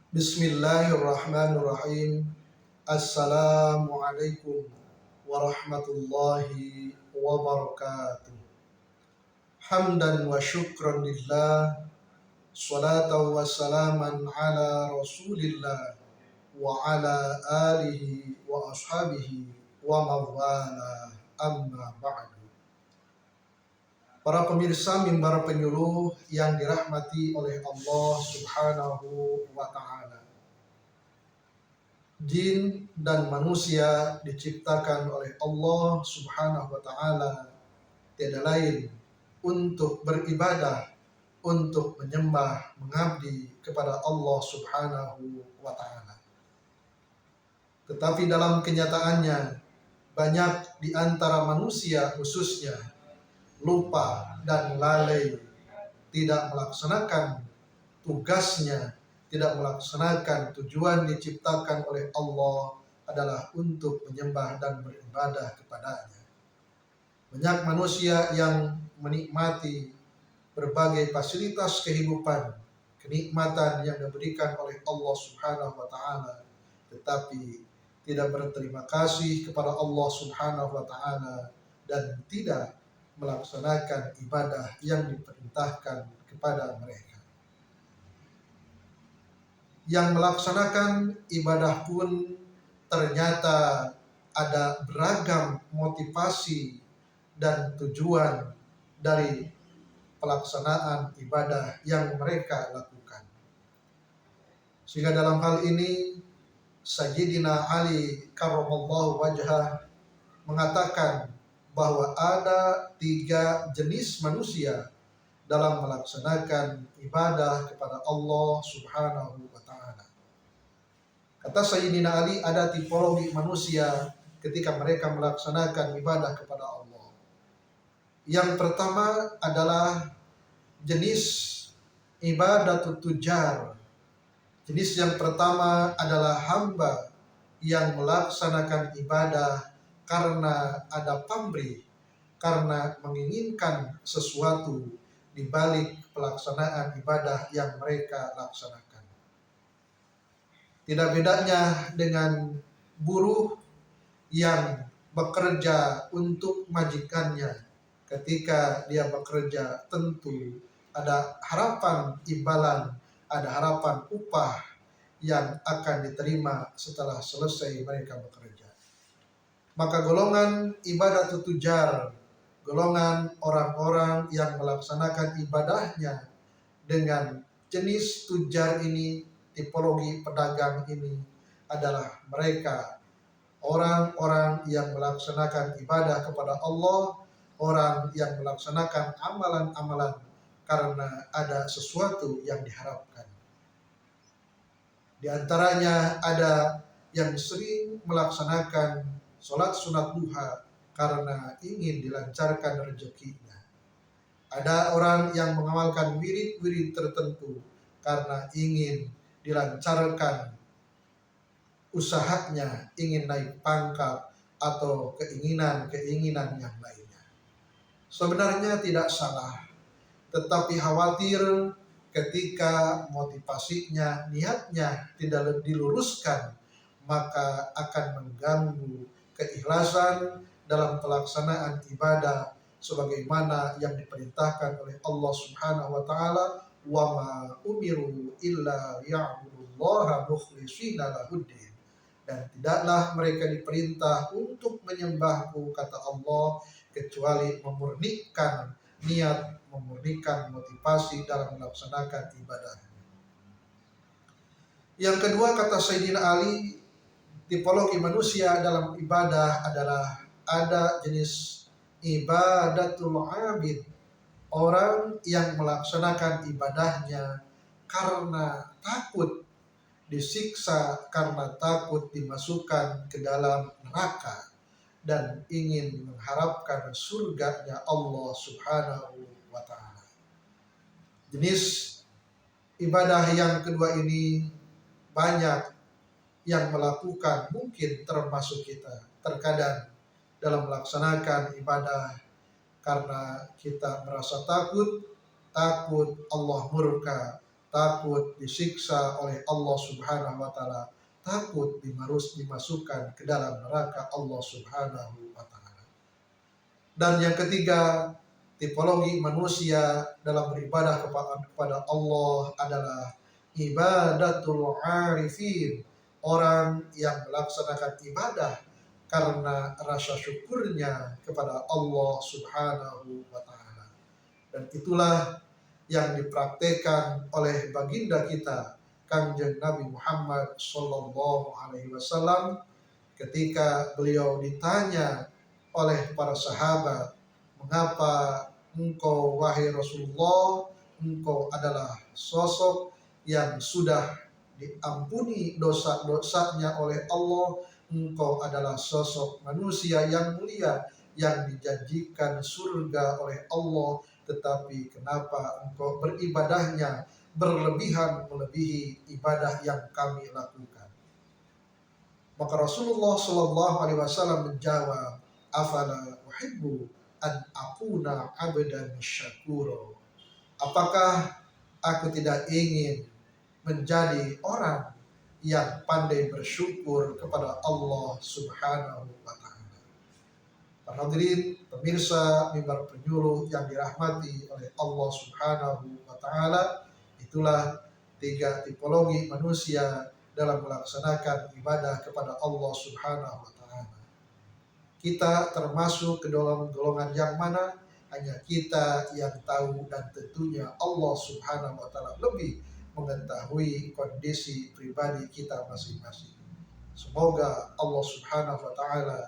Bismillahirrahmanirrahim. Assalamualaikum warahmatullahi wabarakatuh. Hamdan wa syukran lillah, salatan wa salaman ala rasulillah wa ala alihi wa ashabihi wa mawala, amma ba'du. Para pemirsa mimbar penyuluh yang dirahmati oleh Allah Subhanahu wa ta'ala. Jin dan manusia diciptakan oleh Allah Subhanahu wa ta'ala tiada lain untuk beribadah, untuk menyembah, mengabdi kepada Allah Subhanahu wa ta'ala. Tetapi dalam kenyataannya, banyak di antara manusia khususnya lupa dan lalai, tidak melaksanakan tugasnya, tidak melaksanakan tujuan diciptakan oleh Allah adalah untuk menyembah dan beribadah kepadanya. Banyak manusia yang menikmati berbagai fasilitas kehidupan, kenikmatan yang diberikan oleh Allah Subhanahu wa ta'ala, tetapi tidak berterima kasih kepada Allah Subhanahu wa ta'ala dan tidak melaksanakan ibadah yang diperintahkan kepada mereka. Yang melaksanakan ibadah pun ternyata ada beragam motivasi dan tujuan dari pelaksanaan ibadah yang mereka lakukan. Sehingga dalam hal ini Sayyidina Ali karramallahu wajhah mengatakan bahwa ada 3 jenis manusia dalam melaksanakan ibadah kepada Allah Subhanahu wa ta'ala. Kata Sayyidina Ali, ada tipologi manusia ketika mereka melaksanakan ibadah kepada Allah. Yang pertama adalah jenis ibadatul tujar. Jenis yang pertama adalah hamba yang melaksanakan ibadah karena ada pamrih, karena menginginkan sesuatu di balik pelaksanaan ibadah yang mereka laksanakan. Tidak bedanya dengan buruh yang bekerja untuk majikannya. Ketika dia bekerja tentu ada harapan imbalan, ada harapan upah yang akan diterima setelah selesai mereka bekerja. Maka golongan ibadah tujar, golongan orang-orang yang melaksanakan ibadahnya dengan jenis tujar ini, tipologi pedagang ini adalah mereka orang-orang yang melaksanakan ibadah kepada Allah, orang yang melaksanakan amalan-amalan karena ada sesuatu yang diharapkan. Di antaranya ada yang sering melaksanakan sholat sunat duha karena ingin dilancarkan rezekinya. Ada orang yang mengamalkan wirid-wirid tertentu karena ingin dilancarkan usahanya, ingin naik pangkat atau keinginan-keinginan yang lainnya. Sebenarnya tidak salah, tetapi khawatir ketika motivasinya, niatnya tidak diluruskan, maka akan mengganggu keikhlasan dalam pelaksanaan ibadah sebagaimana yang diperintahkan oleh Allah Subhanahu wa ta'ala, wa ma umiru illa liya'budullaha mukhlishina lahuddin. Dan tidaklah mereka diperintah untuk menyembahku, kata Allah, kecuali memurnikan niat, memurnikan motivasi dalam melaksanakan ibadah. Yang kedua, kata Sayyidina Ali, tipologi manusia dalam ibadah adalah ada jenis ibadatul abid, orang yang melaksanakan ibadahnya karena takut disiksa, karena takut dimasukkan ke dalam neraka dan ingin mengharapkan surganya Allah Subhanahu wa ta'ala. Jenis ibadah yang kedua ini banyak yang melakukan, mungkin termasuk kita. Terkadang dalam melaksanakan ibadah karena kita merasa takut Allah murka, takut disiksa oleh Allah Subhanahu wa taala, takut dimasukkan ke dalam neraka Allah Subhanahu wa taala. Dan yang ketiga, tipologi manusia dalam beribadah kepada Allah adalah ibadatul arifin, orang yang melaksanakan ibadah karena rasa syukurnya kepada Allah Subhanahu wa taala. Dan itulah yang dipraktekkan oleh baginda kita Kanjeng Nabi Muhammad Sallallahu Alaihi Wasallam ketika beliau ditanya oleh para sahabat, mengapa engkau wahai Rasulullah, engkau adalah sosok yang sudah diampuni dosa-dosanya oleh Allah, engkau adalah sosok manusia yang mulia yang dijanjikan surga oleh Allah, tetapi kenapa engkau beribadahnya berlebihan melebihi ibadah yang kami lakukan? Maka Rasulullah Shallallahu Alaihi Wasallam menjawab, afala uhibbu an akuna abdan syakuro. Apakah aku tidak ingin menjadi orang yang pandai bersyukur kepada Allah Subhanahu wa taala. Para hadirin pemirsa mimbar penyuluh yang dirahmati oleh Allah Subhanahu wa taala, itulah tiga tipologi manusia dalam melaksanakan ibadah kepada Allah Subhanahu wa taala. Kita termasuk ke dalam golongan yang mana? Hanya kita yang tahu, dan tentunya Allah Subhanahu wa taala lebih mengetahui kondisi pribadi kita masing-masing. Semoga Allah Subhanahu wa taala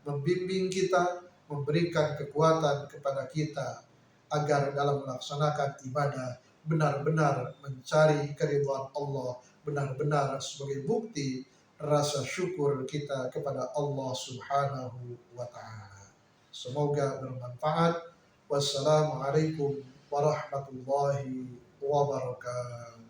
membimbing kita, memberikan kekuatan kepada kita agar dalam melaksanakan ibadah benar-benar mencari keridhaan Allah, benar-benar sebagai bukti rasa syukur kita kepada Allah Subhanahu wa taala. Semoga bermanfaat. Wassalamualaikum warahmatullahi wabarakatuh.